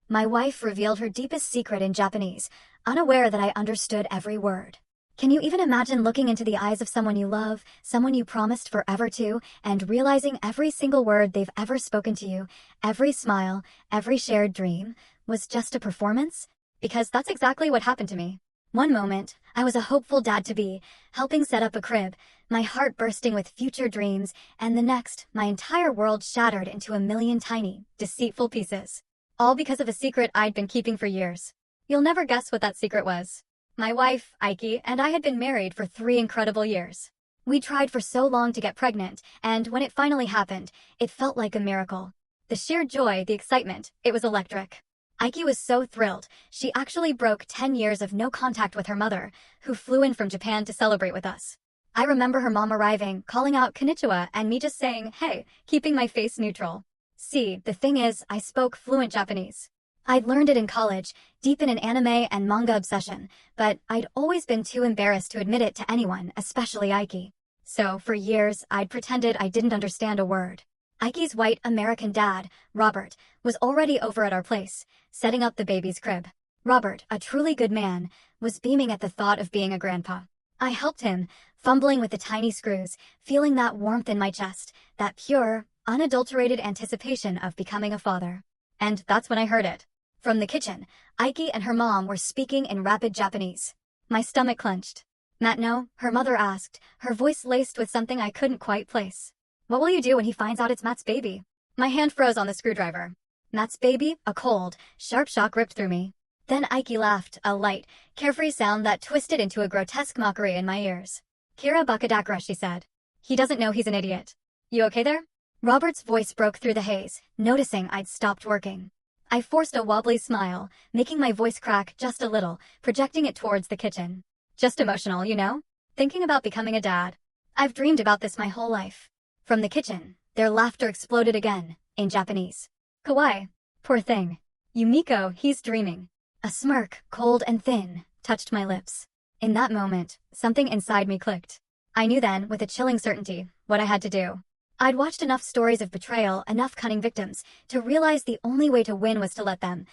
My wife revealed her deepest secret in Japanese, unaware that I understood every word. Can you even imagine looking into the eyes of someone you love, someone you promised forever to, and realizing every single word they've ever spoken to you, every smile, every shared dream, was just a performance? Because that's exactly what happened to me. One moment, I was a hopeful dad-to-be, helping set up a crib, my heart bursting with future dreams, and the next, my entire world shattered into a million tiny, deceitful pieces. All because of a secret I'd been keeping for years. You'll never guess what that secret was. My wife, Aiki, and I had been married for 3 incredible years. We tried for so long to get pregnant, and when it finally happened, it felt like a miracle. The sheer joy, the excitement, it was electric. Aiki was so thrilled, she actually broke 10 years of no contact with her mother, who flew in from Japan to celebrate with us. I remember her mom arriving, calling out konnichiwa, and me just saying, hey, keeping my face neutral. See, the thing is, I spoke fluent Japanese. I'd learned it in college, deep in an anime and manga obsession, but I'd always been too embarrassed to admit it to anyone, especially Aiki. So, for years, I'd pretended I didn't understand a word. Aiki's white American dad, Robert, was already over at our place, setting up the baby's crib. Robert, a truly good man, was beaming at the thought of being a grandpa. I helped him, fumbling with the tiny screws, feeling that warmth in my chest, that pure, unadulterated anticipation of becoming a father. And that's when I heard it. From the kitchen, Aiki and her mom were speaking in rapid Japanese. My stomach clenched. "Matno?" her mother asked, her voice laced with something I couldn't quite place. "What will you do when he finds out it's Matt's baby?" My hand froze on the screwdriver. Matt's baby? A cold, sharp shock ripped through me. Then Aiki laughed, a light, carefree sound that twisted into a grotesque mockery in my ears. "Kira Bakadakra," she said. "He doesn't know he's an idiot. You okay there?" Robert's voice broke through the haze, noticing I'd stopped working. I forced a wobbly smile, making my voice crack just a little, projecting it towards the kitchen. "Just emotional, you know? Thinking about becoming a dad. I've dreamed about this my whole life." From the kitchen, their laughter exploded again, in Japanese. "Kawaii. Poor thing. Yumiko, he's dreaming." A smirk, cold and thin, touched my lips. In that moment, something inside me clicked. I knew then, with a chilling certainty, what I had to do. I'd watched enough stories of betrayal, enough cunning victims, to realize the only way to win was to let them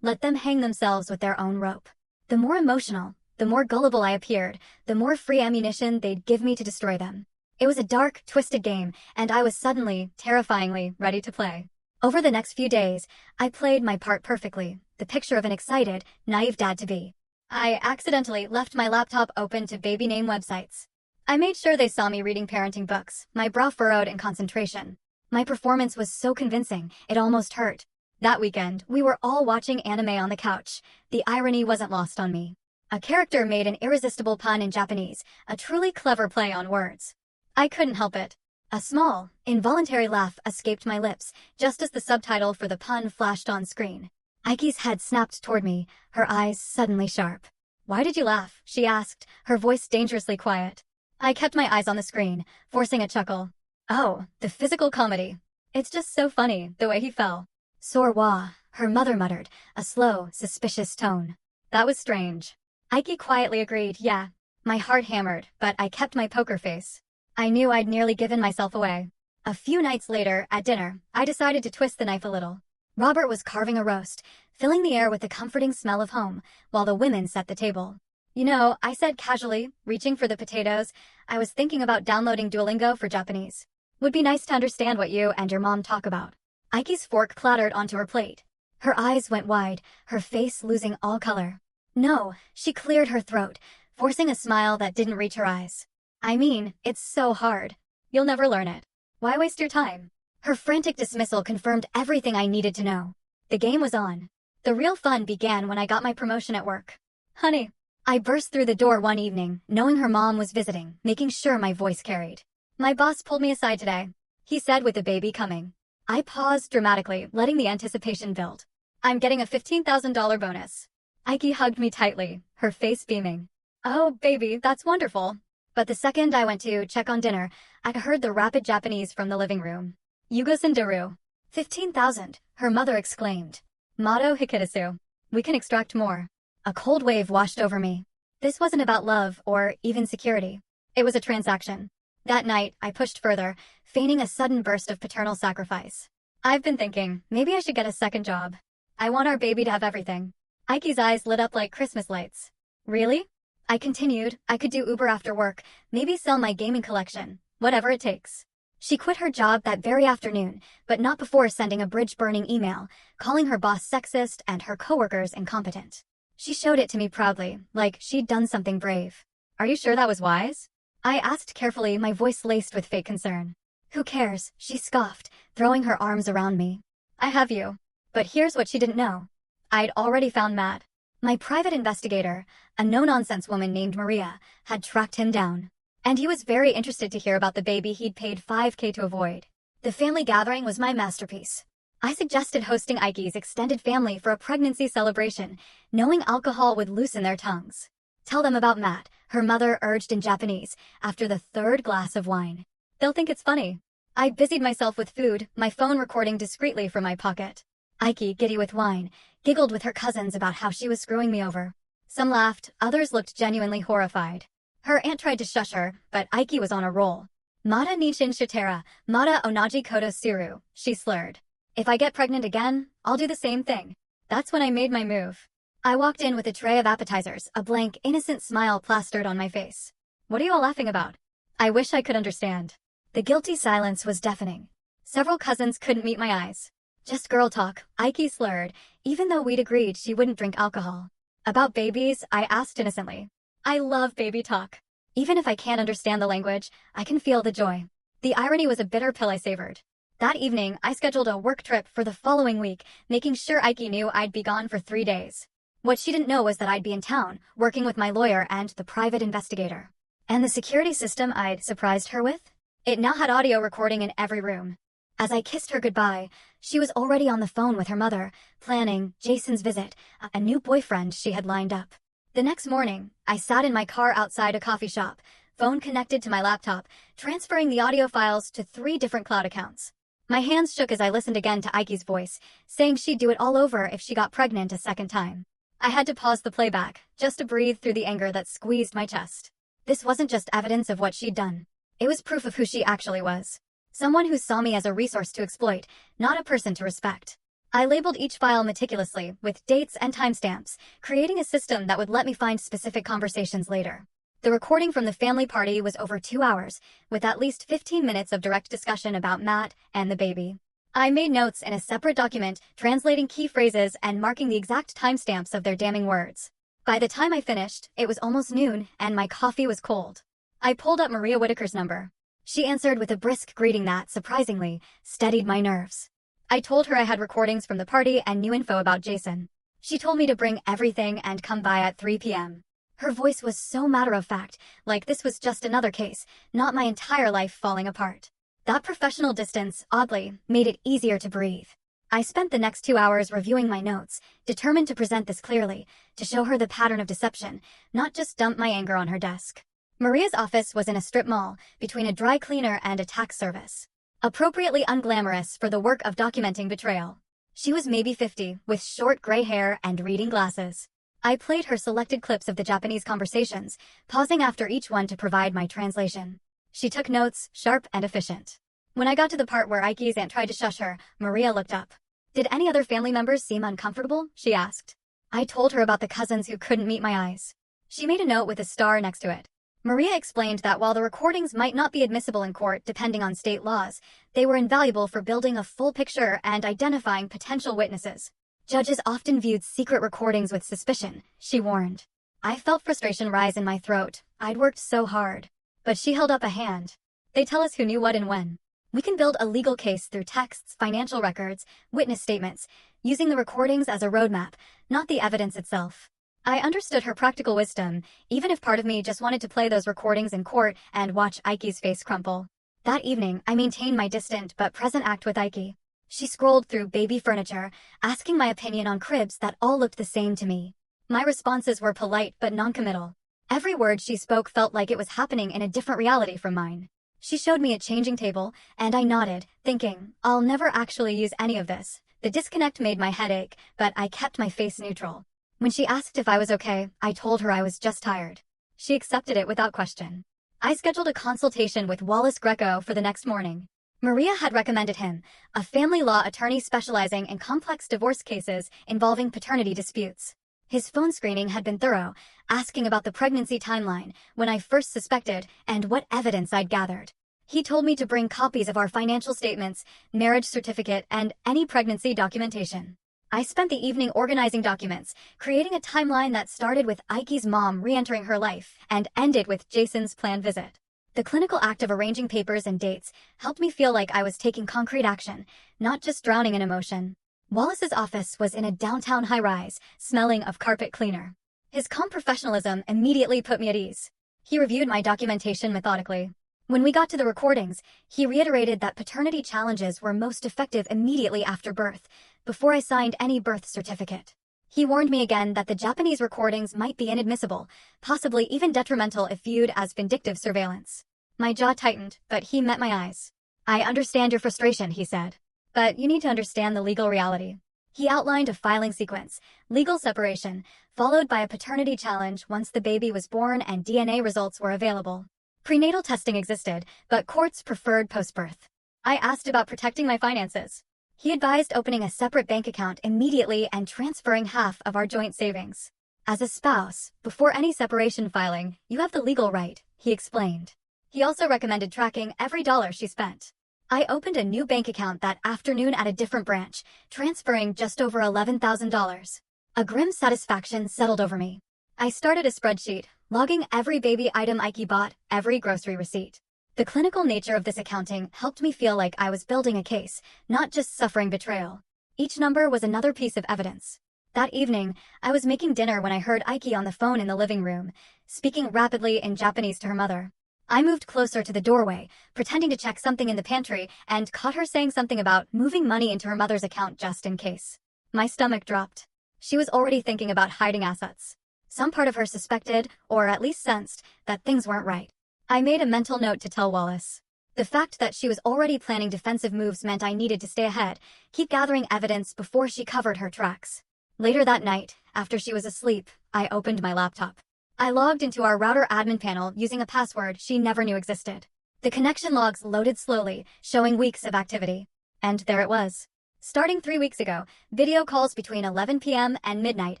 hang themselves with their own rope. The more emotional, the more gullible I appeared, the more free ammunition they'd give me to destroy them. It was a dark, twisted game, and I was suddenly, terrifyingly, ready to play. Over the next few days, I played my part perfectly, the picture of an excited, naive dad-to-be. I accidentally left my laptop open to baby name websites. I made sure they saw me reading parenting books, my brow furrowed in concentration. My performance was so convincing, it almost hurt. That weekend, we were all watching anime on the couch. The irony wasn't lost on me. A character made an irresistible pun in Japanese, a truly clever play on words. I couldn't help it. A small, involuntary laugh escaped my lips, just as the subtitle for the pun flashed on screen. Aiki's head snapped toward me, her eyes suddenly sharp. "Why did you laugh?" she asked, her voice dangerously quiet. I kept my eyes on the screen, forcing a chuckle. "Oh, the physical comedy. It's just so funny, the way he fell." "Sorwa," her mother muttered, a slow, suspicious tone. That was strange. Aiki quietly agreed, yeah. My heart hammered, but I kept my poker face. I knew I'd nearly given myself away. A few nights later, at dinner, I decided to twist the knife a little. Robert was carving a roast, filling the air with the comforting smell of home, while the women set the table. "You know," I said casually, reaching for the potatoes, "I was thinking about downloading Duolingo for Japanese. Would be nice to understand what you and your mom talk about." Aiki's fork clattered onto her plate. Her eyes went wide, her face losing all color. "No," she cleared her throat, forcing a smile that didn't reach her eyes. "I mean, it's so hard. You'll never learn it. Why waste your time?" Her frantic dismissal confirmed everything I needed to know. The game was on. The real fun began when I got my promotion at work. "Honey." I burst through the door one evening, knowing her mom was visiting, making sure my voice carried. "My boss pulled me aside today," he said with the baby coming. I paused dramatically, letting the anticipation build. "I'm getting a $15,000 bonus." Aiki hugged me tightly, her face beaming. "Oh, baby, that's wonderful." But the second I went to check on dinner, I heard the rapid Japanese from the living room. "Yugo senderu." 15,000, her mother exclaimed. "Mado hikirisu." We can extract more. A cold wave washed over me. This wasn't about love or even security. It was a transaction. That night, I pushed further, feigning a sudden burst of paternal sacrifice. "I've been thinking, maybe I should get a second job." I want our baby to have everything. Ike's eyes lit up like Christmas lights. Really? I continued, I could do Uber after work, maybe sell my gaming collection, whatever it takes. She quit her job that very afternoon, but not before sending a bridge-burning email, calling her boss sexist and her coworkers incompetent. She showed it to me proudly, like she'd done something brave. Are you sure that was wise? I asked carefully, my voice laced with fake concern. Who cares? She scoffed, throwing her arms around me. I have you. But here's what she didn't know. I'd already found Matt. My private investigator, a no-nonsense woman named Maria, had tracked him down. And he was very interested to hear about the baby he'd paid $5,000 to avoid. The family gathering was my masterpiece. I suggested hosting Ike's extended family for a pregnancy celebration, knowing alcohol would loosen their tongues. Tell them about Matt, her mother urged in Japanese, after the third glass of wine. They'll think it's funny. I busied myself with food, my phone recording discreetly from my pocket. Ike, giddy with wine, giggled with her cousins about how she was screwing me over. Some laughed, others looked genuinely horrified. Her aunt tried to shush her, but Ike was on a roll. Mata nichin shitera, mata onaji koto suru, she slurred. If I get pregnant again, I'll do the same thing. That's when I made my move. I walked in with a tray of appetizers, a blank, innocent smile plastered on my face. What are you all laughing about? I wish I could understand. The guilty silence was deafening. Several cousins couldn't meet my eyes. Just girl talk, Ike slurred, even though we'd agreed she wouldn't drink alcohol. About babies, I asked innocently. I love baby talk. Even if I can't understand the language, I can feel the joy. The irony was a bitter pill I savored. That evening, I scheduled a work trip for the following week, making sure Ike knew I'd be gone for 3 days. What she didn't know was that I'd be in town, working with my lawyer and the private investigator. And the security system I'd surprised her with? It now had audio recording in every room. As I kissed her goodbye, she was already on the phone with her mother, planning Jason's visit, a new boyfriend she had lined up. The next morning, I sat in my car outside a coffee shop, phone connected to my laptop, transferring the audio files to 3 different cloud accounts. My hands shook as I listened again to Ike's voice, saying she'd do it all over if she got pregnant a second time. I had to pause the playback, just to breathe through the anger that squeezed my chest. This wasn't just evidence of what she'd done. It was proof of who she actually was. Someone who saw me as a resource to exploit, not a person to respect. I labeled each file meticulously, with dates and timestamps, creating a system that would let me find specific conversations later. The recording from the family party was over 2 hours, with at least 15 minutes of direct discussion about Matt and the baby. I made notes in a separate document, translating key phrases and marking the exact timestamps of their damning words. By the time I finished, it was almost noon, and my coffee was cold. I pulled up Maria Whitaker's number. She answered with a brisk greeting that, surprisingly, steadied my nerves. I told her I had recordings from the party and new info about Jason. She told me to bring everything and come by at 3 p.m. Her voice was so matter-of-fact, like this was just another case, not my entire life falling apart. That professional distance, oddly, made it easier to breathe. I spent the next 2 hours reviewing my notes, determined to present this clearly, to show her the pattern of deception, not just dump my anger on her desk. Maria's office was in a strip mall, between a dry cleaner and a tax service. Appropriately unglamorous for the work of documenting betrayal. She was maybe 50, with short gray hair and reading glasses. I played her selected clips of the Japanese conversations, pausing after each one to provide my translation. She took notes, sharp and efficient. When I got to the part where Ike's aunt tried to shush her, Maria looked up. Did any other family members seem uncomfortable? She asked. I told her about the cousins who couldn't meet my eyes. She made a note with a star next to it. Maria explained that while the recordings might not be admissible in court depending on state laws, they were invaluable for building a full picture and identifying potential witnesses. Judges often viewed secret recordings with suspicion, she warned. I felt frustration rise in my throat. I'd worked so hard. But she held up a hand. They tell us who knew what and when. We can build a legal case through texts, financial records, witness statements, using the recordings as a roadmap, not the evidence itself. I understood her practical wisdom, even if part of me just wanted to play those recordings in court and watch Ike's face crumple. That evening, I maintained my distant but present act with Ike. She scrolled through baby furniture, asking my opinion on cribs that all looked the same to me. My responses were polite but noncommittal. Every word she spoke felt like it was happening in a different reality from mine. She showed me a changing table, and I nodded, thinking, I'll never actually use any of this. The disconnect made my head ache, but I kept my face neutral. When she asked if I was okay, I told her I was just tired. She accepted it without question. I scheduled a consultation with Wallace Greco for the next morning. Maria had recommended him, a family law attorney specializing in complex divorce cases involving paternity disputes. His phone screening had been thorough, asking about the pregnancy timeline, when I first suspected, and what evidence I'd gathered. He told me to bring copies of our financial statements, marriage certificate, and any pregnancy documentation. I spent the evening organizing documents, creating a timeline that started with Ike's mom re-entering her life and ended with Jason's planned visit. The clinical act of arranging papers and dates helped me feel like I was taking concrete action, not just drowning in emotion. Wallace's office was in a downtown high-rise, smelling of carpet cleaner. His calm professionalism immediately put me at ease. He reviewed my documentation methodically. When we got to the recordings, he reiterated that paternity challenges were most effective immediately after birth, before I signed any birth certificate. He warned me again that the Japanese recordings might be inadmissible, possibly even detrimental if viewed as vindictive surveillance. My jaw tightened, but he met my eyes. "I understand your frustration," he said. "But you need to understand the legal reality." He outlined a filing sequence: legal separation, followed by a paternity challenge once the baby was born and DNA results were available. Prenatal testing existed, but courts preferred post-birth. I asked about protecting my finances. He advised opening a separate bank account immediately and transferring half of our joint savings. "As a spouse, before any separation filing, you have the legal right," he explained. He also recommended tracking every dollar she spent. I opened a new bank account that afternoon at a different branch, transferring just over $11,000. A grim satisfaction settled over me. I started a spreadsheet, logging every baby item Ike bought, every grocery receipt. The clinical nature of this accounting helped me feel like I was building a case, not just suffering betrayal. Each number was another piece of evidence. That evening, I was making dinner when I heard Ike on the phone in the living room, speaking rapidly in Japanese to her mother. I moved closer to the doorway, pretending to check something in the pantry, and caught her saying something about moving money into her mother's account just in case. My stomach dropped. She was already thinking about hiding assets. Some part of her suspected, or at least sensed, that things weren't right. I made a mental note to tell Wallace. The fact that she was already planning defensive moves meant I needed to stay ahead, keep gathering evidence before she covered her tracks. Later that night, after she was asleep, I opened my laptop. I logged into our router admin panel using a password she never knew existed. The connection logs loaded slowly, showing weeks of activity. And there it was. Starting 3 weeks ago, video calls between 11 p.m. and midnight,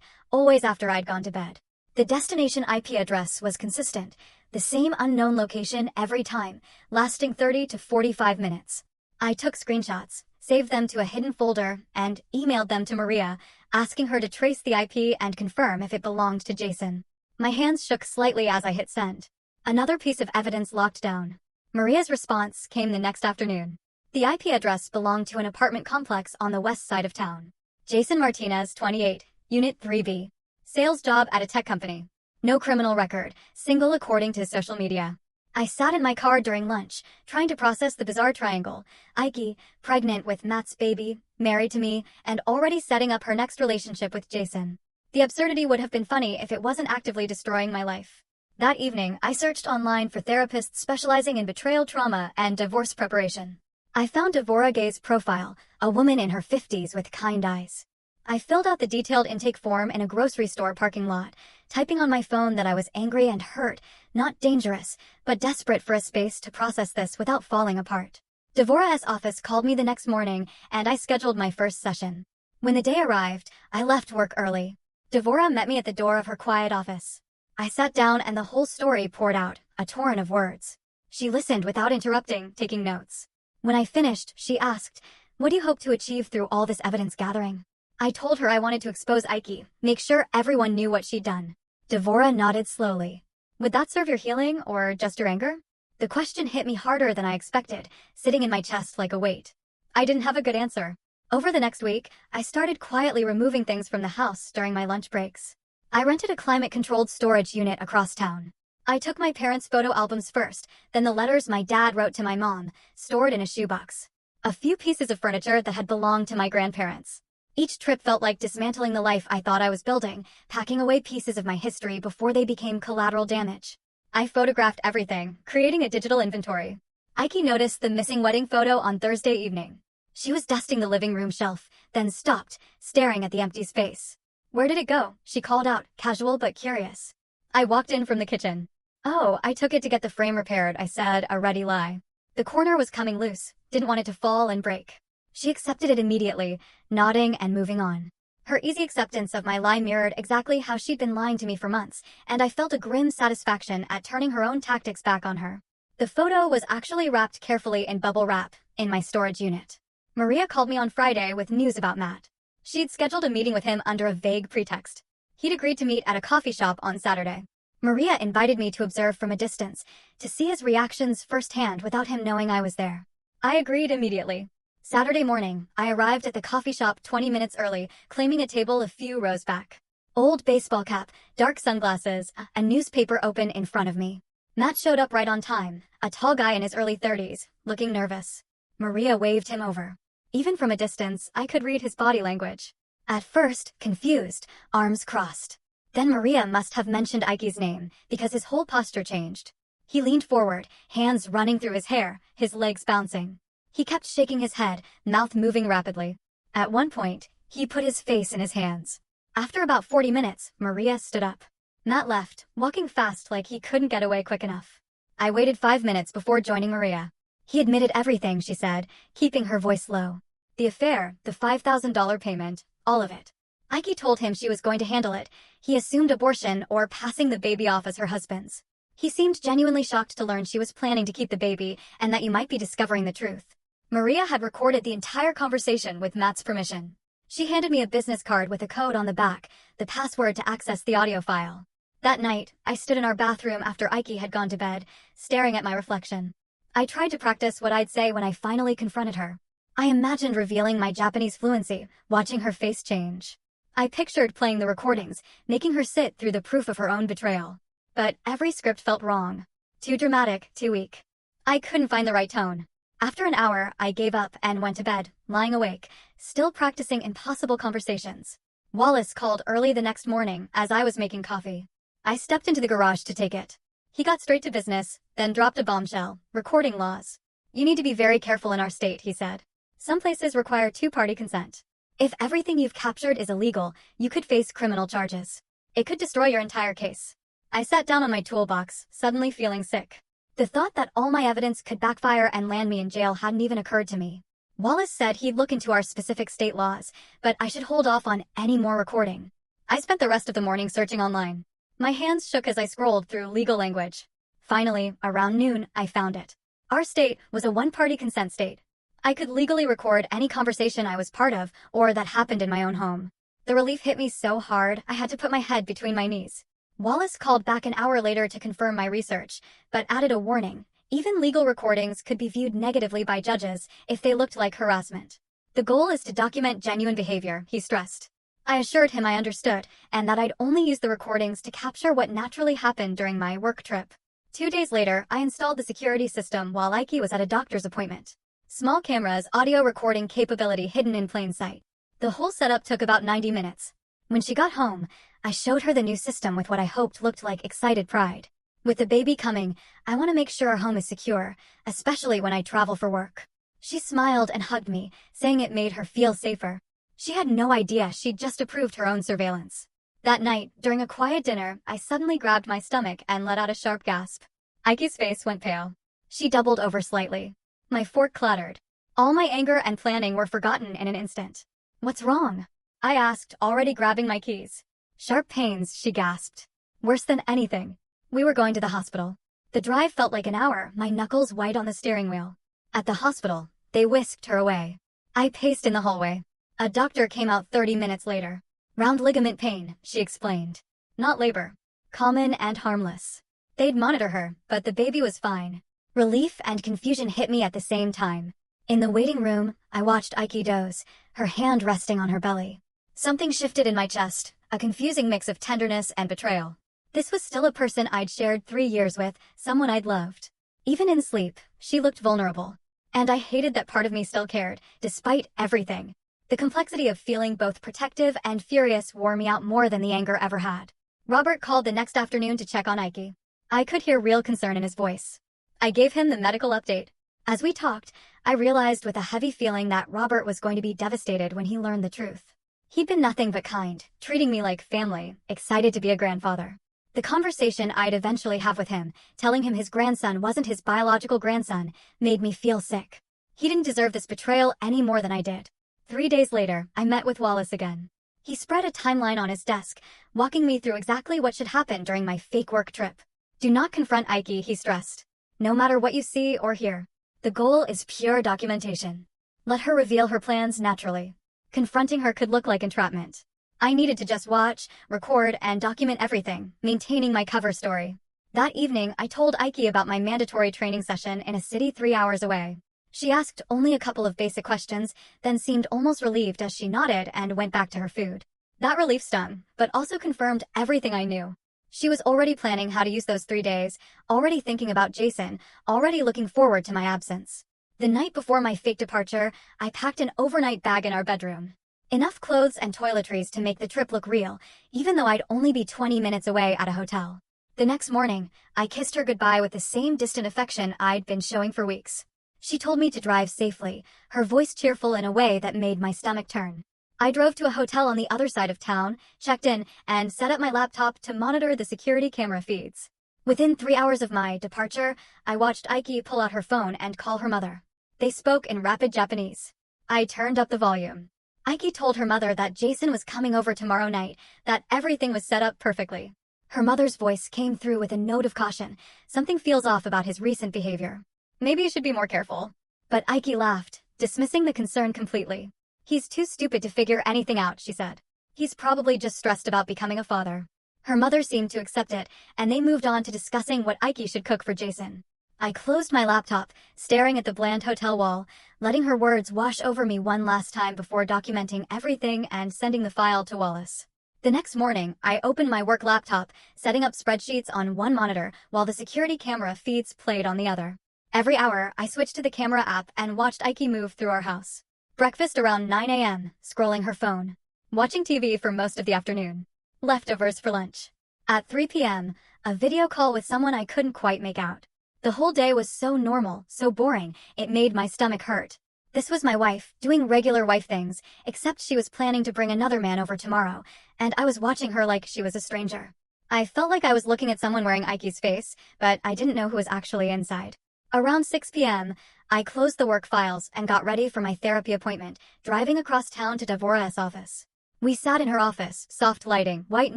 always after I'd gone to bed. The destination IP address was consistent, the same unknown location every time, lasting 30 to 45 minutes. I took screenshots, saved them to a hidden folder, and emailed them to Maria, asking her to trace the IP and confirm if it belonged to Jason. My hands shook slightly as I hit send. Another piece of evidence locked down. Maria's response came the next afternoon. The IP address belonged to an apartment complex on the west side of town. Jason Martinez, 28, Unit 3B. Sales job at a tech company. No criminal record, single according to social media. I sat in my car during lunch, trying to process the bizarre triangle. Ike, pregnant with Matt's baby, married to me, and already setting up her next relationship with Jason. The absurdity would have been funny if it wasn't actively destroying my life. That evening, I searched online for therapists specializing in betrayal trauma and divorce preparation. I found Devora Gay's profile, a woman in her 50s with kind eyes. I filled out the detailed intake form in a grocery store parking lot, typing on my phone that I was angry and hurt, not dangerous, but desperate for a space to process this without falling apart. Devora's office called me the next morning, and I scheduled my first session. When the day arrived, I left work early. Devora met me at the door of her quiet office. I sat down and the whole story poured out, a torrent of words. She listened without interrupting, taking notes. When I finished, she asked, "What do you hope to achieve through all this evidence gathering?" I told her I wanted to expose Ike, make sure everyone knew what she'd done. Devora nodded slowly. "Would that serve your healing, or just your anger?" The question hit me harder than I expected, sitting in my chest like a weight. I didn't have a good answer. Over the next week, I started quietly removing things from the house during my lunch breaks. I rented a climate-controlled storage unit across town. I took my parents' photo albums first, then the letters my dad wrote to my mom, stored in a shoebox. A few pieces of furniture that had belonged to my grandparents. Each trip felt like dismantling the life I thought I was building, packing away pieces of my history before they became collateral damage. I photographed everything, creating a digital inventory. Ike noticed the missing wedding photo on Thursday evening. She was dusting the living room shelf, then stopped, staring at the empty space. "Where did it go?" she called out, casual but curious. I walked in from the kitchen. "Oh, I took it to get the frame repaired," I said, a ready lie. The corner was coming loose, Didn't want it to fall and break. She accepted it immediately, nodding and moving on. Her easy acceptance of my lie mirrored exactly how she'd been lying to me for months, and I felt a grim satisfaction at turning her own tactics back on her. The photo was actually wrapped carefully in bubble wrap in my storage unit. Maria called me on Friday with news about Matt. She'd scheduled a meeting with him under a vague pretext. He'd agreed to meet at a coffee shop on Saturday. Maria invited me to observe from a distance, to see his reactions firsthand without him knowing I was there. I agreed immediately. Saturday morning, I arrived at the coffee shop 20 minutes early, claiming a table a few rows back. Old baseball cap, dark sunglasses, a newspaper open in front of me. Matt showed up right on time, a tall guy in his early 30s, looking nervous. Maria waved him over. Even from a distance, I could read his body language. At first, confused, arms crossed. Then Maria must have mentioned Ike's name, because his whole posture changed. He leaned forward, hands running through his hair, his legs bouncing. He kept shaking his head, mouth moving rapidly. At one point, he put his face in his hands. After about 40 minutes, Maria stood up. Matt left, walking fast like he couldn't get away quick enough. I waited 5 minutes before joining Maria. He admitted everything, she said, keeping her voice low. The affair, the $5,000 payment, all of it. Ike told him she was going to handle it. He assumed abortion or passing the baby off as her husband's. He seemed genuinely shocked to learn she was planning to keep the baby and that you might be discovering the truth. Maria had recorded the entire conversation with Matt's permission. She handed me a business card with a code on the back, the password to access the audio file. That night, I stood in our bathroom after Ike had gone to bed, staring at my reflection. I tried to practice what I'd say when I finally confronted her. I imagined revealing my Japanese fluency, watching her face change. I pictured playing the recordings, making her sit through the proof of her own betrayal. But every script felt wrong. Too dramatic, too weak. I couldn't find the right tone. After an hour, I gave up and went to bed, lying awake, still practicing impossible conversations. Wallace called early the next morning as I was making coffee. I stepped into the garage to take it. He got straight to business, then dropped a bombshell, recording laws. You need to be very careful in our state, he said. Some places require two-party consent. If everything you've captured is illegal, you could face criminal charges. It could destroy your entire case. I sat down on my toolbox, suddenly feeling sick. The thought that all my evidence could backfire and land me in jail hadn't even occurred to me. Wallace said he'd look into our specific state laws, but I should hold off on any more recording. I spent the rest of the morning searching online. My hands shook as I scrolled through legal language. Finally, around noon, I found it. Our state was a one-party consent state. I could legally record any conversation I was part of or that happened in my own home. The relief hit me so hard, I had to put my head between my knees. Wallace called back an hour later to confirm my research, but added a warning. Even legal recordings could be viewed negatively by judges if they looked like harassment. The goal is to document genuine behavior, he stressed. I assured him I understood, and that I'd only use the recordings to capture what naturally happened during my work trip. 2 days later, I installed the security system while Ike was at a doctor's appointment. Small cameras, audio recording capability hidden in plain sight. The whole setup took about 90 minutes. When she got home, I showed her the new system with what I hoped looked like excited pride. With the baby coming, I want to make sure our home is secure, especially when I travel for work. She smiled and hugged me, saying it made her feel safer. She had no idea she'd just approved her own surveillance. That night, during a quiet dinner, I suddenly grabbed my stomach and let out a sharp gasp. Ike's face went pale. She doubled over slightly. My fork clattered. All my anger and planning were forgotten in an instant. What's wrong? I asked, already grabbing my keys. Sharp pains, she gasped. Worse than anything. We were going to the hospital. The drive felt like an hour, my knuckles white on the steering wheel. At the hospital, they whisked her away. I paced in the hallway. A doctor came out 30 minutes later. Round ligament pain, she explained. Not labor. Common and harmless. They'd monitor her, but the baby was fine. Relief and confusion hit me at the same time. In the waiting room, I watched Ike doze, her hand resting on her belly. Something shifted in my chest, a confusing mix of tenderness and betrayal. This was still a person I'd shared 3 years with, someone I'd loved. Even in sleep, she looked vulnerable. And I hated that part of me still cared, despite everything. The complexity of feeling both protective and furious wore me out more than the anger ever had. Robert called the next afternoon to check on Ike. I could hear real concern in his voice. I gave him the medical update. As we talked, I realized with a heavy feeling that Robert was going to be devastated when he learned the truth. He'd been nothing but kind, treating me like family, excited to be a grandfather. The conversation I'd eventually have with him, telling him his grandson wasn't his biological grandson, made me feel sick. He didn't deserve this betrayal any more than I did. 3 days later, I met with Wallace again. He spread a timeline on his desk, walking me through exactly what should happen during my fake work trip. Do not confront Ike, he stressed. No matter what you see or hear. The goal is pure documentation. Let her reveal her plans naturally. Confronting her could look like entrapment. I needed to just watch, record, and document everything, maintaining my cover story. That evening, I told Ike about my mandatory training session in a city 3 hours away. She asked only a couple of basic questions, then seemed almost relieved as she nodded and went back to her food. That relief stung, but also confirmed everything I knew. She was already planning how to use those 3 days, already thinking about Jason, already looking forward to my absence. The night before my fake departure, I packed an overnight bag in our bedroom. Enough clothes and toiletries to make the trip look real, even though I'd only be 20 minutes away at a hotel. The next morning, I kissed her goodbye with the same distant affection I'd been showing for weeks. She told me to drive safely, her voice cheerful in a way that made my stomach turn. I drove to a hotel on the other side of town, checked in, and set up my laptop to monitor the security camera feeds. Within 3 hours of my departure, I watched Ike pull out her phone and call her mother. They spoke in rapid Japanese. I turned up the volume. Ike told her mother that Jason was coming over tomorrow night, that everything was set up perfectly. Her mother's voice came through with a note of caution. Something feels off about his recent behavior. Maybe you should be more careful. But Ike laughed, dismissing the concern completely. He's too stupid to figure anything out, she said. He's probably just stressed about becoming a father. Her mother seemed to accept it, and they moved on to discussing what Ike should cook for Jason. I closed my laptop, staring at the bland hotel wall, letting her words wash over me one last time before documenting everything and sending the file to Wallace. The next morning, I opened my work laptop, setting up spreadsheets on one monitor while the security camera feeds played on the other. Every hour, I switched to the camera app and watched Ike move through our house. Breakfast around 9 a.m., scrolling her phone. Watching TV for most of the afternoon. Leftovers for lunch. At 3 p.m., a video call with someone I couldn't quite make out. The whole day was so normal, so boring, it made my stomach hurt. This was my wife, doing regular wife things, except she was planning to bring another man over tomorrow, and I was watching her like she was a stranger. I felt like I was looking at someone wearing Ike's face, but I didn't know who was actually inside. Around 6 p.m., I closed the work files and got ready for my therapy appointment, driving across town to Devora's office. We sat in her office, soft lighting, white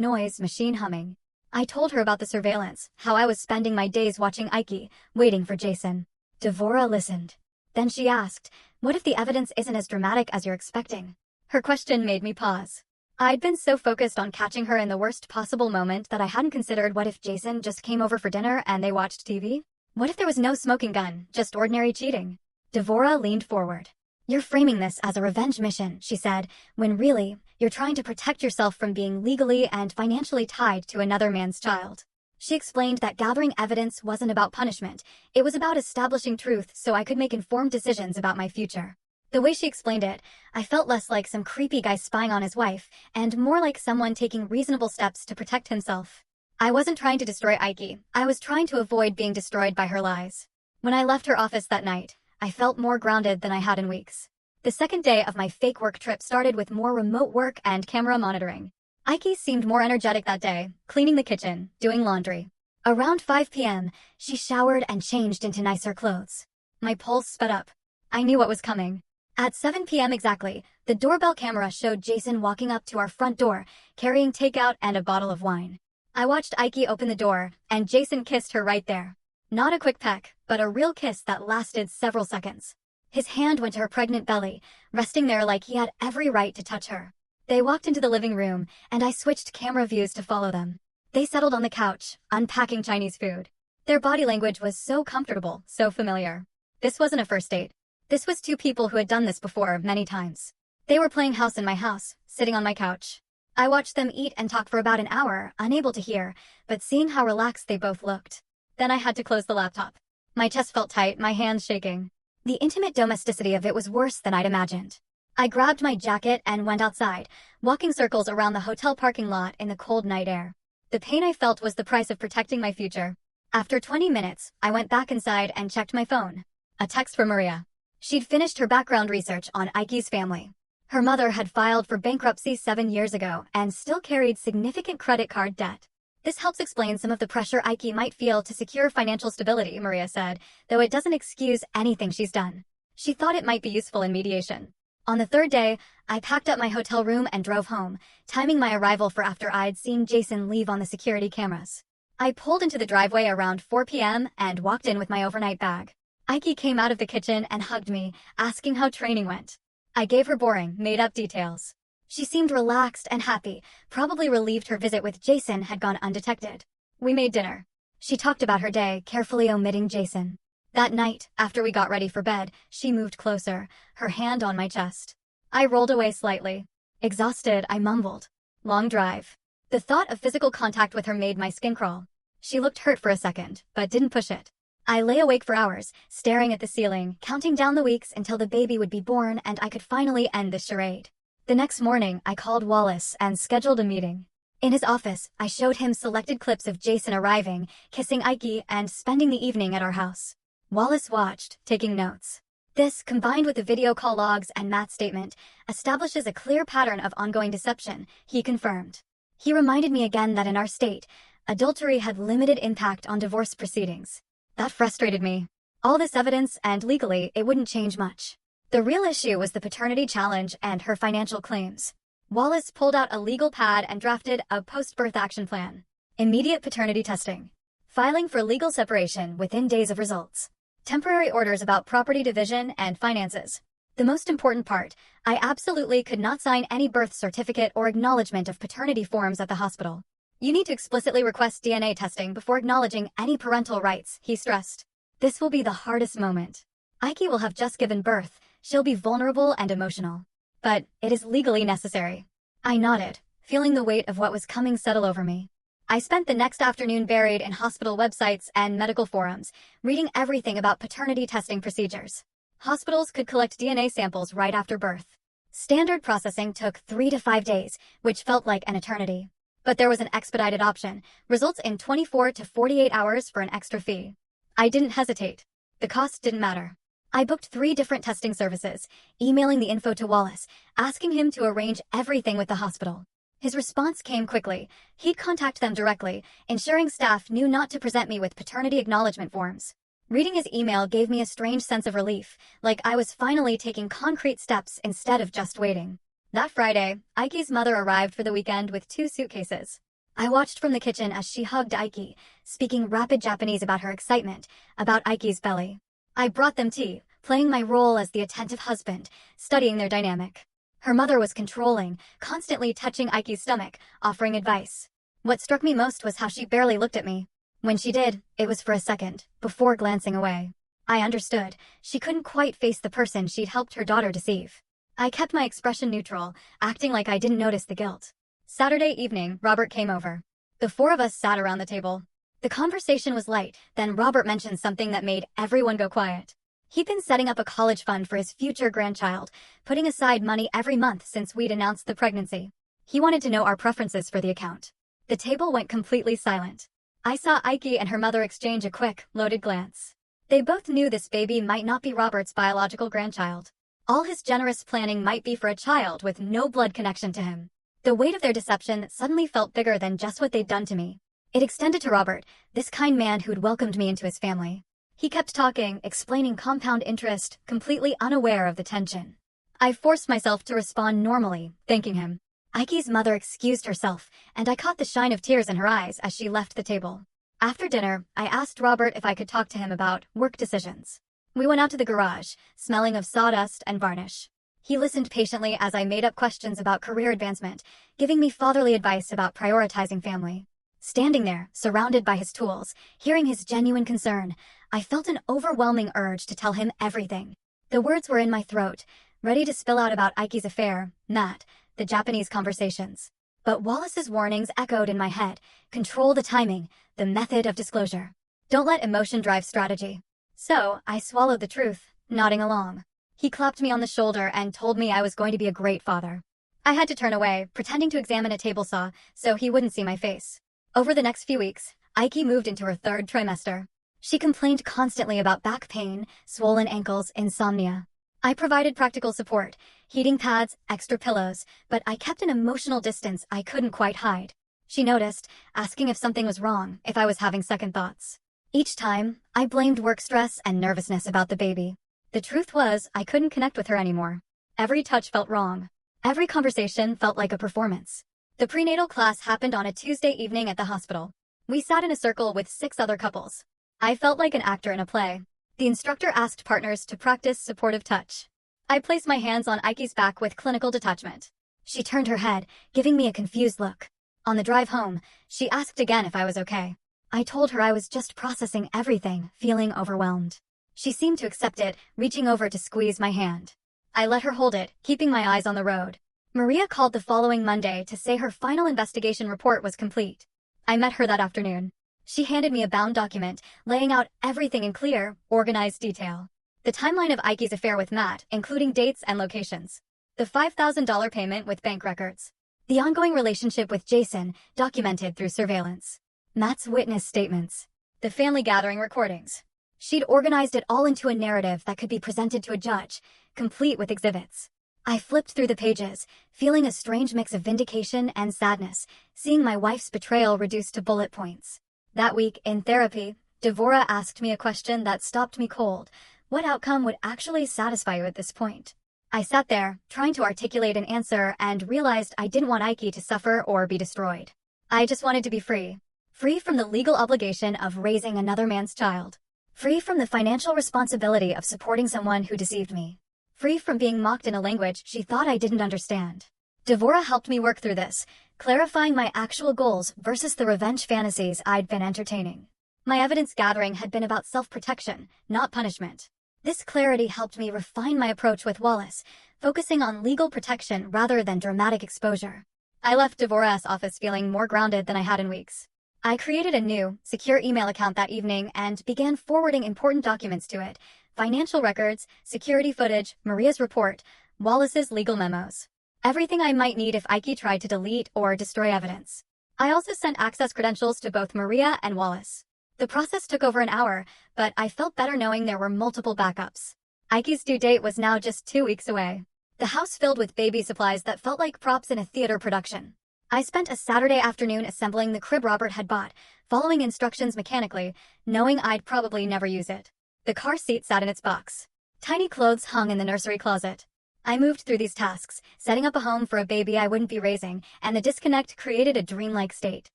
noise, machine humming. I told her about the surveillance, how I was spending my days watching Ike, waiting for Jason. Devora listened. Then she asked, "What if the evidence isn't as dramatic as you're expecting?" Her question made me pause. I'd been so focused on catching her in the worst possible moment that I hadn't considered what if Jason just came over for dinner and they watched TV? What if there was no smoking gun, just ordinary cheating? Devora leaned forward. "You're framing this as a revenge mission," she said, "when really, you're trying to protect yourself from being legally and financially tied to another man's child." She explained that gathering evidence wasn't about punishment, it was about establishing truth so I could make informed decisions about my future. The way she explained it, I felt less like some creepy guy spying on his wife, and more like someone taking reasonable steps to protect himself. I wasn't trying to destroy Ike, I was trying to avoid being destroyed by her lies. When I left her office that night, I felt more grounded than I had in weeks. The second day of my fake work trip started with more remote work and camera monitoring. Ike seemed more energetic that day, cleaning the kitchen, doing laundry. Around 5 p.m., she showered and changed into nicer clothes. My pulse sped up. I knew what was coming. At 7 p.m. exactly, the doorbell camera showed Jason walking up to our front door, carrying takeout and a bottle of wine. I watched Ike open the door, and Jason kissed her right there. Not a quick peck, but a real kiss that lasted several seconds. His hand went to her pregnant belly, resting there like he had every right to touch her. They walked into the living room, and I switched camera views to follow them. They settled on the couch, unpacking Chinese food. Their body language was so comfortable, so familiar. This wasn't a first date. This was two people who had done this before many times. They were playing house in my house, sitting on my couch. I watched them eat and talk for about an hour, unable to hear, but seeing how relaxed they both looked. Then I had to close the laptop. My chest felt tight, my hands shaking. The intimate domesticity of it was worse than I'd imagined. I grabbed my jacket and went outside, walking circles around the hotel parking lot in the cold night air. The pain I felt was the price of protecting my future. After 20 minutes, I went back inside and checked my phone. A text from Maria. She'd finished her background research on Ike's family. Her mother had filed for bankruptcy 7 years ago and still carried significant credit card debt. This helps explain some of the pressure Ike might feel to secure financial stability, Maria said, though it doesn't excuse anything she's done. She thought it might be useful in mediation. On the third day, I packed up my hotel room and drove home, timing my arrival for after I'd seen Jason leave on the security cameras. I pulled into the driveway around 4 p.m. and walked in with my overnight bag. Aiki came out of the kitchen and hugged me, asking how training went. I gave her boring, made-up details. She seemed relaxed and happy, probably relieved her visit with Jason had gone undetected. We made dinner. She talked about her day, carefully omitting Jason. That night, after we got ready for bed, she moved closer, her hand on my chest. I rolled away slightly. Exhausted, I mumbled. Long drive. The thought of physical contact with her made my skin crawl. She looked hurt for a second, but didn't push it. I lay awake for hours, staring at the ceiling, counting down the weeks until the baby would be born and I could finally end this charade. The next morning, I called Wallace and scheduled a meeting. In his office, I showed him selected clips of Jason arriving, kissing Aiki, and spending the evening at our house. Wallace watched, taking notes. This, combined with the video call logs and Matt's statement, establishes a clear pattern of ongoing deception, he confirmed. He reminded me again that in our state, adultery had limited impact on divorce proceedings. That frustrated me. All this evidence, and legally, it wouldn't change much. The real issue was the paternity challenge and her financial claims. Wallace pulled out a legal pad and drafted a post-birth action plan. Immediate paternity testing. Filing for legal separation within days of results. Temporary orders about property division and finances. The most important part, I absolutely could not sign any birth certificate or acknowledgement of paternity forms at the hospital. You need to explicitly request DNA testing before acknowledging any parental rights, he stressed. This will be the hardest moment. Aiki will have just given birth. She'll be vulnerable and emotional. But it is legally necessary. I nodded, feeling the weight of what was coming settle over me. I spent the next afternoon buried in hospital websites and medical forums, reading everything about paternity testing procedures. Hospitals could collect DNA samples right after birth. Standard processing took 3 to 5 days, which felt like an eternity. But there was an expedited option, results in 24 to 48 hours for an extra fee. I didn't hesitate. The cost didn't matter. I booked 3 different testing services, emailing the info to Wallace, asking him to arrange everything with the hospital. His response came quickly. He'd contact them directly, ensuring staff knew not to present me with paternity acknowledgement forms. Reading his email gave me a strange sense of relief, like I was finally taking concrete steps instead of just waiting. That Friday, Aiki's mother arrived for the weekend with 2 suitcases. I watched from the kitchen as she hugged Aiki, speaking rapid Japanese about her excitement, about Aiki's belly. I brought them tea, playing my role as the attentive husband, studying their dynamic. Her mother was controlling, constantly touching Aiki's stomach, offering advice. What struck me most was how she barely looked at me. When she did, it was for a second, before glancing away. I understood. She couldn't quite face the person she'd helped her daughter deceive. I kept my expression neutral, acting like I didn't notice the guilt. Saturday evening, Robert came over. The 4 of us sat around the table. The conversation was light, then Robert mentioned something that made everyone go quiet. He'd been setting up a college fund for his future grandchild, putting aside money every month since we'd announced the pregnancy. He wanted to know our preferences for the account. The table went completely silent. I saw Aiki and her mother exchange a quick, loaded glance. They both knew this baby might not be Robert's biological grandchild. All his generous planning might be for a child with no blood connection to him. The weight of their deception suddenly felt bigger than just what they'd done to me. It extended to Robert, this kind man who'd welcomed me into his family. He kept talking, explaining compound interest, completely unaware of the tension. I forced myself to respond normally, thanking him. Aiki's mother excused herself, and I caught the shine of tears in her eyes as she left the table. After dinner, I asked Robert if I could talk to him about work decisions. We went out to the garage, smelling of sawdust and varnish. He listened patiently as I made up questions about career advancement, giving me fatherly advice about prioritizing family. Standing there, surrounded by his tools, hearing his genuine concern, I felt an overwhelming urge to tell him everything. The words were in my throat, ready to spill out about Aiki's affair, Matt, the Japanese conversations. But Wallace's warnings echoed in my head. Control the timing, the method of disclosure. Don't let emotion drive strategy. So, I swallowed the truth, nodding along. He clapped me on the shoulder and told me I was going to be a great father. I had to turn away, pretending to examine a table saw, so he wouldn't see my face. Over the next few weeks, Aiki moved into her 3rd trimester. She complained constantly about back pain, swollen ankles, insomnia. I provided practical support, heating pads, extra pillows, but I kept an emotional distance I couldn't quite hide. She noticed, asking if something was wrong, if I was having second thoughts. Each time, I blamed work stress and nervousness about the baby. The truth was, I couldn't connect with her anymore. Every touch felt wrong. Every conversation felt like a performance. The prenatal class happened on a Tuesday evening at the hospital. We sat in a circle with 6 other couples. I felt like an actor in a play. The instructor asked partners to practice supportive touch. I placed my hands on Ike's back with clinical detachment. She turned her head, giving me a confused look. On the drive home, she asked again if I was okay. I told her I was just processing everything, feeling overwhelmed. She seemed to accept it, reaching over to squeeze my hand. I let her hold it, keeping my eyes on the road. Maria called the following Monday to say her final investigation report was complete. I met her that afternoon. She handed me a bound document, laying out everything in clear, organized detail. The timeline of Ike's affair with Matt, including dates and locations. The $5,000 payment with bank records. The ongoing relationship with Jason, documented through surveillance. Matt's witness statements. The family gathering recordings. She'd organized it all into a narrative that could be presented to a judge, complete with exhibits. I flipped through the pages, feeling a strange mix of vindication and sadness, seeing my wife's betrayal reduced to bullet points. That week, in therapy, Devora asked me a question that stopped me cold. What outcome would actually satisfy you at this point? I sat there, trying to articulate an answer, and realized I didn't want Ike to suffer or be destroyed. I just wanted to be free. Free from the legal obligation of raising another man's child. Free from the financial responsibility of supporting someone who deceived me. Free from being mocked in a language she thought I didn't understand. Devora helped me work through this, clarifying my actual goals versus the revenge fantasies I'd been entertaining. My evidence gathering had been about self-protection, not punishment. This clarity helped me refine my approach with Wallace, focusing on legal protection rather than dramatic exposure. I left Devora's office feeling more grounded than I had in weeks. I created a new, secure email account that evening and began forwarding important documents to it: financial records, security footage, Maria's report, Wallace's legal memos. Everything I might need if Ike tried to delete or destroy evidence. I also sent access credentials to both Maria and Wallace. The process took over an hour, but I felt better knowing there were multiple backups. Ike's due date was now just 2 weeks away. The house filled with baby supplies that felt like props in a theater production. I spent a Saturday afternoon assembling the crib Robert had bought, following instructions mechanically, knowing I'd probably never use it. The car seat sat in its box. Tiny clothes hung in the nursery closet. I moved through these tasks, setting up a home for a baby I wouldn't be raising, and the disconnect created a dreamlike state.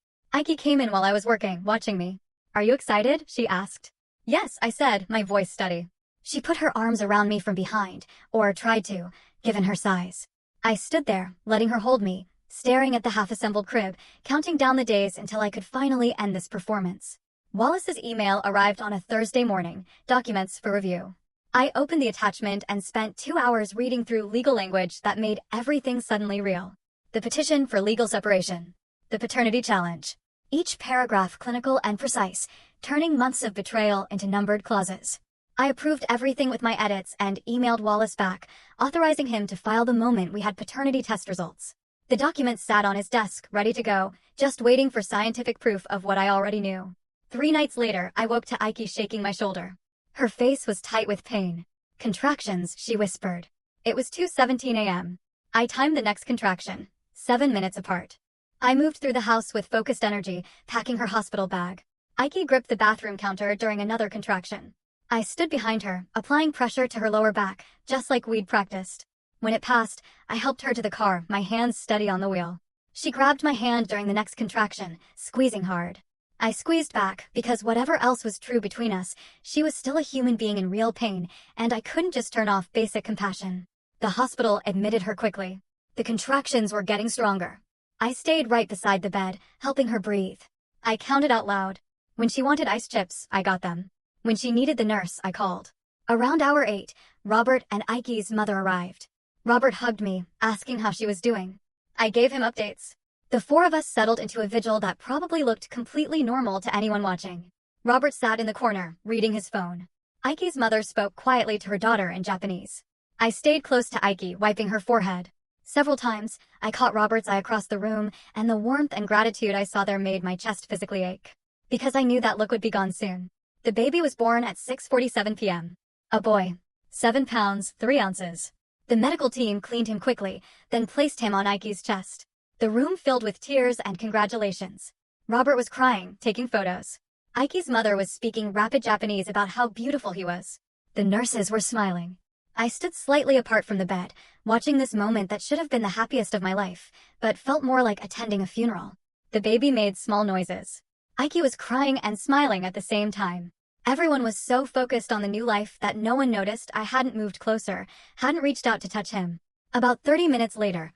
Ike came in while I was working, watching me. "Are you excited?" she asked. "Yes," I said, my voice steady. She put her arms around me from behind, or tried to, given her size. I stood there, letting her hold me, staring at the half-assembled crib, counting down the days until I could finally end this performance. Wallace's email arrived on a Thursday morning, documents for review. I opened the attachment and spent 2 hours reading through legal language that made everything suddenly real. The petition for legal separation. The paternity challenge. Each paragraph clinical and precise, turning months of betrayal into numbered clauses. I approved everything with my edits and emailed Wallace back, authorizing him to file the moment we had paternity test results. The document sat on his desk, ready to go, just waiting for scientific proof of what I already knew. 3 nights later, I woke to Ike shaking my shoulder. Her face was tight with pain. "Contractions," she whispered. It was 2:17 a.m. I timed the next contraction, 7 minutes apart. I moved through the house with focused energy, packing her hospital bag. Ike gripped the bathroom counter during another contraction. I stood behind her, applying pressure to her lower back, just like we'd practiced. When it passed, I helped her to the car, my hands steady on the wheel. She grabbed my hand during the next contraction, squeezing hard. I squeezed back, because whatever else was true between us, she was still a human being in real pain, and I couldn't just turn off basic compassion. The hospital admitted her quickly. The contractions were getting stronger. I stayed right beside the bed, helping her breathe. I counted out loud. When she wanted ice chips, I got them. When she needed the nurse, I called. Around hour 8, Robert and Ike's mother arrived. Robert hugged me, asking how she was doing. I gave him updates. The 4 of us settled into a vigil that probably looked completely normal to anyone watching. Robert sat in the corner, reading his phone. Ike's mother spoke quietly to her daughter in Japanese. I stayed close to Ike, wiping her forehead. Several times, I caught Robert's eye across the room, and the warmth and gratitude I saw there made my chest physically ache. Because I knew that look would be gone soon. The baby was born at 6:47 p.m. A boy. 7 pounds, 3 ounces. The medical team cleaned him quickly, then placed him on Ike's chest. The room filled with tears and congratulations. Robert was crying, taking photos. Ike's mother was speaking rapid Japanese about how beautiful he was. The nurses were smiling. I stood slightly apart from the bed, watching this moment that should have been the happiest of my life, but felt more like attending a funeral. The baby made small noises. Aiki was crying and smiling at the same time. Everyone was so focused on the new life that no one noticed I hadn't moved closer, hadn't reached out to touch him. About 30 minutes later,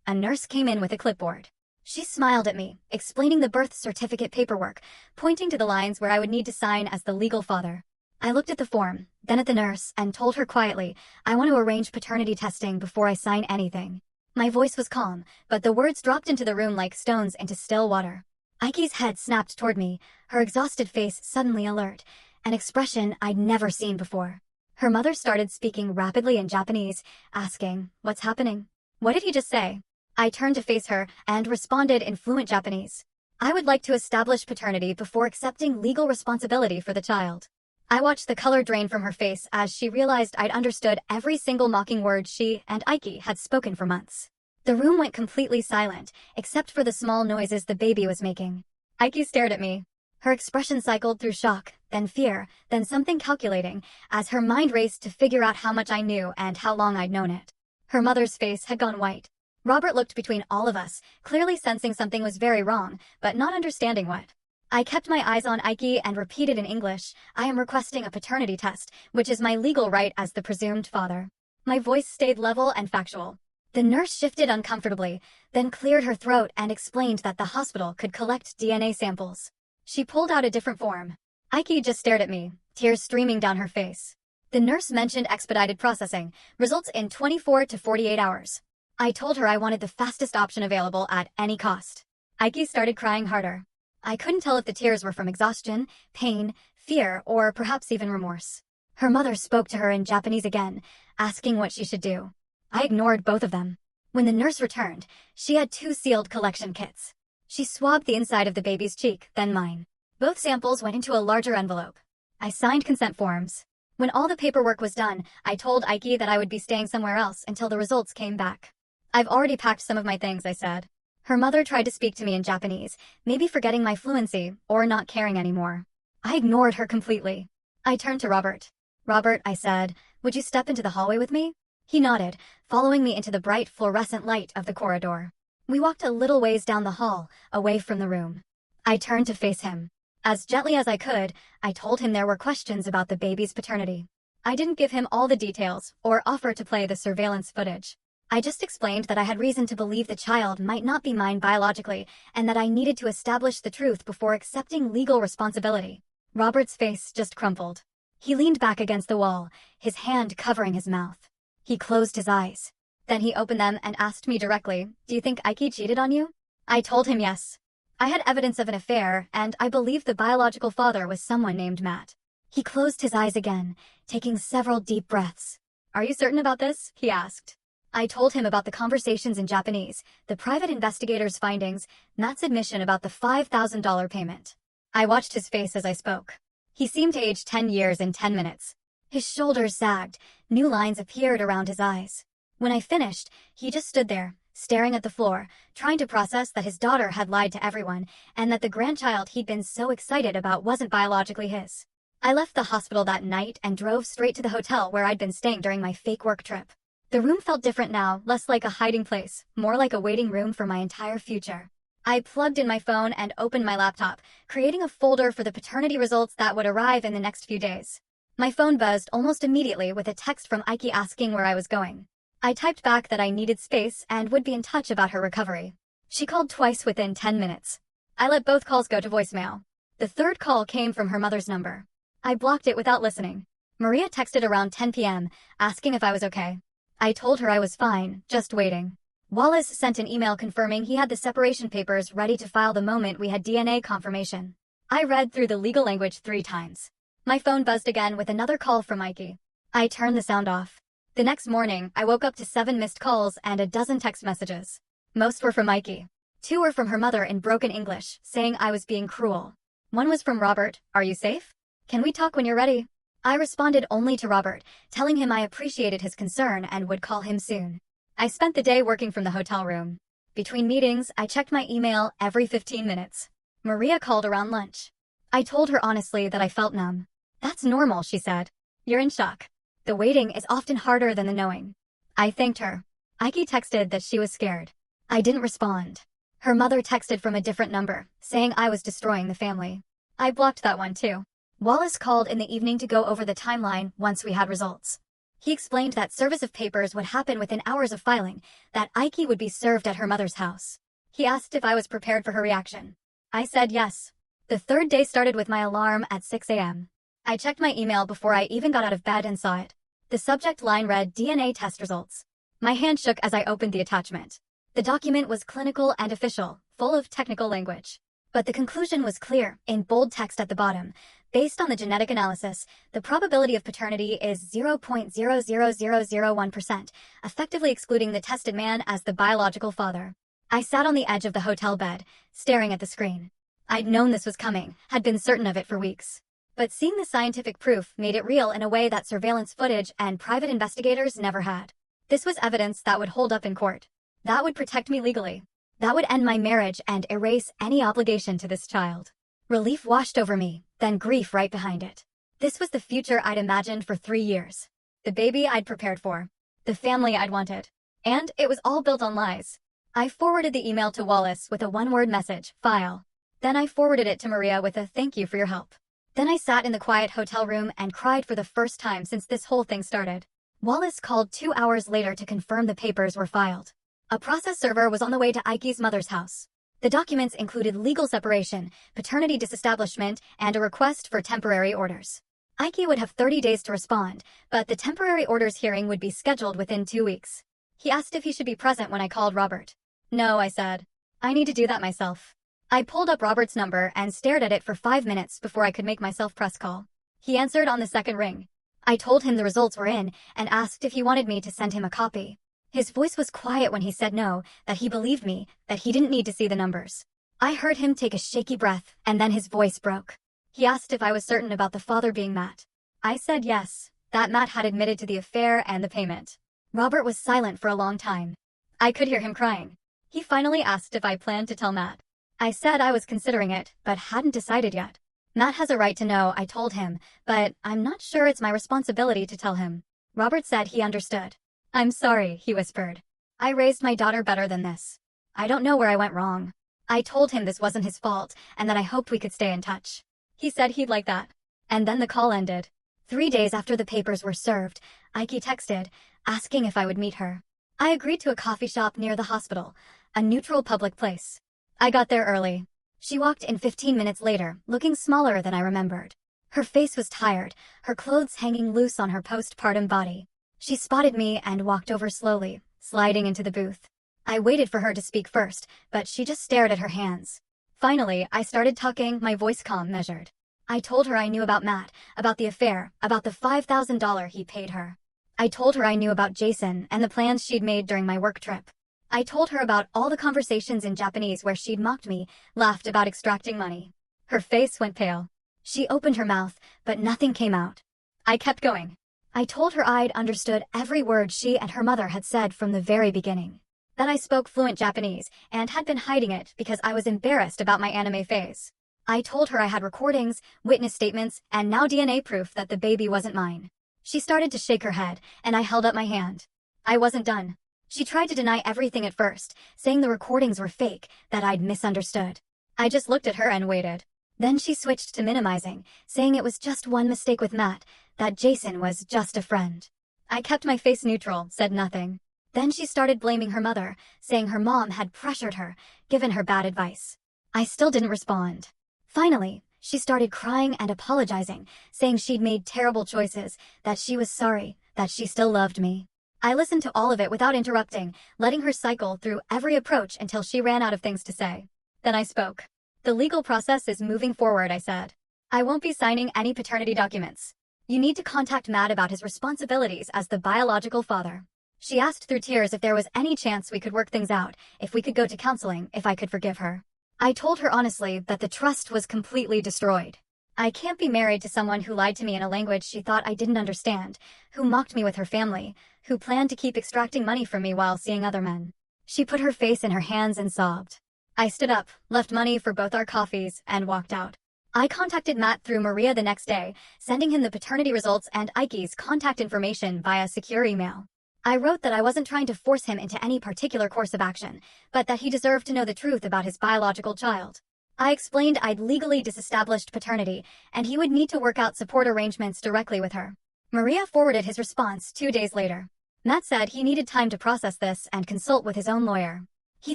a nurse came in with a clipboard. She smiled at me, explaining the birth certificate paperwork, pointing to the lines where I would need to sign as the legal father. I looked at the form, then at the nurse, and told her quietly, I want to arrange paternity testing before I sign anything. My voice was calm, but the words dropped into the room like stones into still water. Aiki's head snapped toward me, her exhausted face suddenly alert, an expression I'd never seen before. Her mother started speaking rapidly in Japanese, asking, "What's happening? What did he just say?" I turned to face her and responded in fluent Japanese. I would like to establish paternity before accepting legal responsibility for the child. I watched the color drain from her face as she realized I'd understood every single mocking word she and Aiki had spoken for months. The room went completely silent, except for the small noises the baby was making. Aiki stared at me. Her expression cycled through shock, then fear, then something calculating, as her mind raced to figure out how much I knew and how long I'd known it. Her mother's face had gone white. Robert looked between all of us, clearly sensing something was very wrong, but not understanding what. I kept my eyes on Aiki and repeated in English, I am requesting a paternity test, which is my legal right as the presumed father. My voice stayed level and factual. The nurse shifted uncomfortably, then cleared her throat and explained that the hospital could collect DNA samples. She pulled out a different form. Aiki just stared at me, tears streaming down her face. The nurse mentioned expedited processing, results in 24 to 48 hours. I told her I wanted the fastest option available at any cost. Aiki started crying harder. I couldn't tell if the tears were from exhaustion, pain, fear, or perhaps even remorse. Her mother spoke to her in Japanese again, asking what she should do. I ignored both of them. When the nurse returned, she had 2 sealed collection kits. She swabbed the inside of the baby's cheek, then mine. Both samples went into a larger envelope. I signed consent forms. When all the paperwork was done, I told Aiki that I would be staying somewhere else until the results came back. I've already packed some of my things, I said. Her mother tried to speak to me in Japanese, maybe forgetting my fluency, or not caring anymore. I ignored her completely. I turned to Robert. Robert, I said, would you step into the hallway with me? He nodded, following me into the bright fluorescent light of the corridor. We walked a little ways down the hall, away from the room. I turned to face him. As gently as I could, I told him there were questions about the baby's paternity. I didn't give him all the details, or offer to play the surveillance footage. I just explained that I had reason to believe the child might not be mine biologically, and that I needed to establish the truth before accepting legal responsibility. Robert's face just crumpled. He leaned back against the wall, his hand covering his mouth. He closed his eyes. Then he opened them and asked me directly, "Do you think Aiki cheated on you?" I told him yes. I had evidence of an affair, and I believed the biological father was someone named Matt. He closed his eyes again, taking several deep breaths. "Are you certain about this?" he asked. I told him about the conversations in Japanese, the private investigator's findings, Matt's admission about the $5,000 payment. I watched his face as I spoke. He seemed to age 10 years in 10 minutes. His shoulders sagged, new lines appeared around his eyes. When I finished, he just stood there, staring at the floor, trying to process that his daughter had lied to everyone, and that the grandchild he'd been so excited about wasn't biologically his. I left the hospital that night and drove straight to the hotel where I'd been staying during my fake work trip. The room felt different now, less like a hiding place, more like a waiting room for my entire future. I plugged in my phone and opened my laptop, creating a folder for the paternity results that would arrive in the next few days. My phone buzzed almost immediately with a text from Aiki asking where I was going. I typed back that I needed space and would be in touch about her recovery. She called twice within 10 minutes. I let both calls go to voicemail. The third call came from her mother's number. I blocked it without listening. Maria texted around 10 p.m., asking if I was okay. I told her I was fine, just waiting. Wallace sent an email confirming he had the separation papers ready to file the moment we had DNA confirmation. I read through the legal language 3 times. My phone buzzed again with another call from Aiki. I turned the sound off. The next morning, I woke up to 7 missed calls and a dozen text messages. Most were from Aiki. 2 were from her mother in broken English, saying I was being cruel. 1 was from Robert, "Are you safe? Can we talk when you're ready?" I responded only to Robert, telling him I appreciated his concern and would call him soon. I spent the day working from the hotel room. Between meetings, I checked my email every 15 minutes. Maria called around lunch. I told her honestly that I felt numb. "That's normal," she said. You're in shock. The waiting is often harder than the knowing. I thanked her. Aiki texted that she was scared. I didn't respond. Her mother texted from a different number, saying I was destroying the family. I blocked that one too. Wallace called in the evening to go over the timeline once we had results. He explained that service of papers would happen within hours of filing, that Aiki would be served at her mother's house. He asked if I was prepared for her reaction. I said yes. The third day started with my alarm at 6 a.m. I checked my email before I even got out of bed and saw it. The subject line read DNA test results. My hand shook as I opened the attachment. The document was clinical and official, full of technical language. But the conclusion was clear, in bold text at the bottom. Based on the genetic analysis, the probability of paternity is 0.00001%, effectively excluding the tested man as the biological father. I sat on the edge of the hotel bed, staring at the screen. I'd known this was coming, had been certain of it for weeks. But seeing the scientific proof made it real in a way that surveillance footage and private investigators never had. This was evidence that would hold up in court. That would protect me legally. That would end my marriage and erase any obligation to this child. Relief washed over me, then grief right behind it. This was the future I'd imagined for 3 years. The baby I'd prepared for. The family I'd wanted. And it was all built on lies. I forwarded the email to Wallace with a one-word message, file. Then I forwarded it to Maria with a thank you for your help. Then I sat in the quiet hotel room and cried for the first time since this whole thing started. Wallace called 2 hours later to confirm the papers were filed. A process server was on the way to Aiki's mother's house. The documents included legal separation, paternity disestablishment, and a request for temporary orders. Aiki would have 30 days to respond, but the temporary orders hearing would be scheduled within 2 weeks. He asked if he should be present when I called Robert. No, I said. I need to do that myself. I pulled up Robert's number and stared at it for 5 minutes before I could make myself press call. He answered on the second ring. I told him the results were in and asked if he wanted me to send him a copy. His voice was quiet when he said no, that he believed me, that he didn't need to see the numbers. I heard him take a shaky breath, and then his voice broke. He asked if I was certain about the father being Matt. I said yes, that Matt had admitted to the affair and the payment. Robert was silent for a long time. I could hear him crying. He finally asked if I planned to tell Matt. I said I was considering it, but hadn't decided yet. Matt has a right to know, I told him, but I'm not sure it's my responsibility to tell him. Robert said he understood. I'm sorry, he whispered. I raised my daughter better than this. I don't know where I went wrong. I told him this wasn't his fault, and that I hoped we could stay in touch. He said he'd like that. And then the call ended. 3 days after the papers were served, Aiki texted, asking if I would meet her. I agreed to a coffee shop near the hospital, a neutral public place. I got there early. She walked in 15 minutes later, looking smaller than I remembered. Her face was tired, her clothes hanging loose on her postpartum body. She spotted me and walked over slowly, sliding into the booth. I waited for her to speak first, but she just stared at her hands. Finally, I started talking, my voice calm, measured. I told her I knew about Matt, about the affair, about the $5,000 he paid her. I told her I knew about Jason and the plans she'd made during my work trip. I told her about all the conversations in Japanese where she'd mocked me, laughed about extracting money. Her face went pale. She opened her mouth, but nothing came out. I kept going. I told her I'd understood every word she and her mother had said from the very beginning. That I spoke fluent Japanese and had been hiding it because I was embarrassed about my anime phase. I told her I had recordings, witness statements, and now DNA proof that the baby wasn't mine. She started to shake her head, and I held up my hand. I wasn't done. She tried to deny everything at first, saying the recordings were fake, that I'd misunderstood. I just looked at her and waited. Then she switched to minimizing, saying it was just one mistake with Matt, that Jason was just a friend. I kept my face neutral, said nothing. Then she started blaming her mother, saying her mom had pressured her, given her bad advice. I still didn't respond. Finally, she started crying and apologizing, saying she'd made terrible choices, that she was sorry, that she still loved me. I listened to all of it without interrupting, letting her cycle through every approach until she ran out of things to say. Then I spoke. The legal process is moving forward, I said. I won't be signing any paternity documents. You need to contact Matt about his responsibilities as the biological father. She asked through tears if there was any chance we could work things out, if we could go to counseling, if I could forgive her. I told her honestly that the trust was completely destroyed. I can't be married to someone who lied to me in a language she thought I didn't understand, who mocked me with her family, who planned to keep extracting money from me while seeing other men. She put her face in her hands and sobbed. I stood up, left money for both our coffees, and walked out. I contacted Matt through Maria the next day, sending him the paternity results and Ike's contact information via secure email. I wrote that I wasn't trying to force him into any particular course of action, but that he deserved to know the truth about his biological child. I explained I'd legally disestablished paternity, and he would need to work out support arrangements directly with her. Maria forwarded his response 2 days later. Matt said he needed time to process this and consult with his own lawyer. He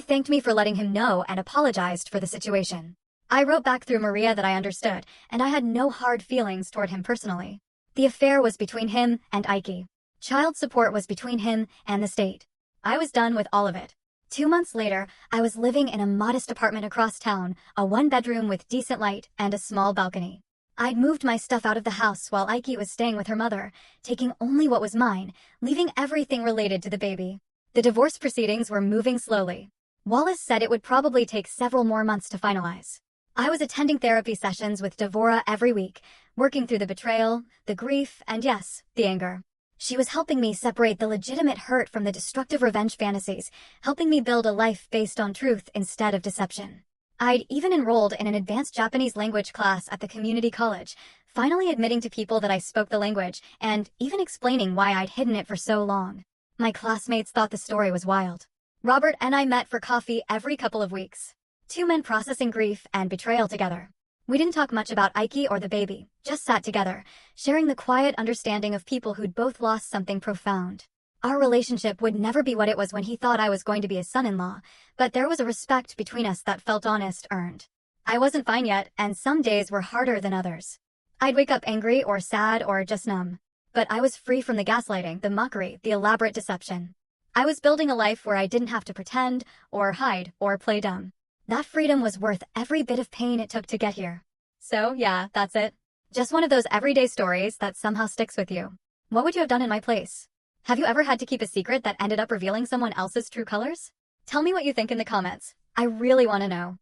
thanked me for letting him know and apologized for the situation. I wrote back through Maria that I understood, and I had no hard feelings toward him personally. The affair was between him and Ike. Child support was between him and the state. I was done with all of it. 2 months later, I was living in a modest apartment across town, a one-bedroom with decent light and a small balcony. I'd moved my stuff out of the house while Ike was staying with her mother, taking only what was mine, leaving everything related to the baby. The divorce proceedings were moving slowly. Wallace said it would probably take several more months to finalize. I was attending therapy sessions with Devora every week, working through the betrayal, the grief, and yes, the anger. She was helping me separate the legitimate hurt from the destructive revenge fantasies, helping me build a life based on truth instead of deception. I'd even enrolled in an advanced Japanese language class at the community college, finally admitting to people that I spoke the language, and even explaining why I'd hidden it for so long. My classmates thought the story was wild. Robert and I met for coffee every couple of weeks. 2 men processing grief and betrayal together. We didn't talk much about Ike or the baby, just sat together, sharing the quiet understanding of people who'd both lost something profound. Our relationship would never be what it was when he thought I was going to be his son-in-law, but there was a respect between us that felt honest, earned. I wasn't fine yet, and some days were harder than others. I'd wake up angry or sad or just numb. But I was free from the gaslighting, the mockery, the elaborate deception. I was building a life where I didn't have to pretend, or hide, or play dumb. That freedom was worth every bit of pain it took to get here. So, yeah, that's it. Just one of those everyday stories that somehow sticks with you. What would you have done in my place? Have you ever had to keep a secret that ended up revealing someone else's true colors? Tell me what you think in the comments. I really want to know.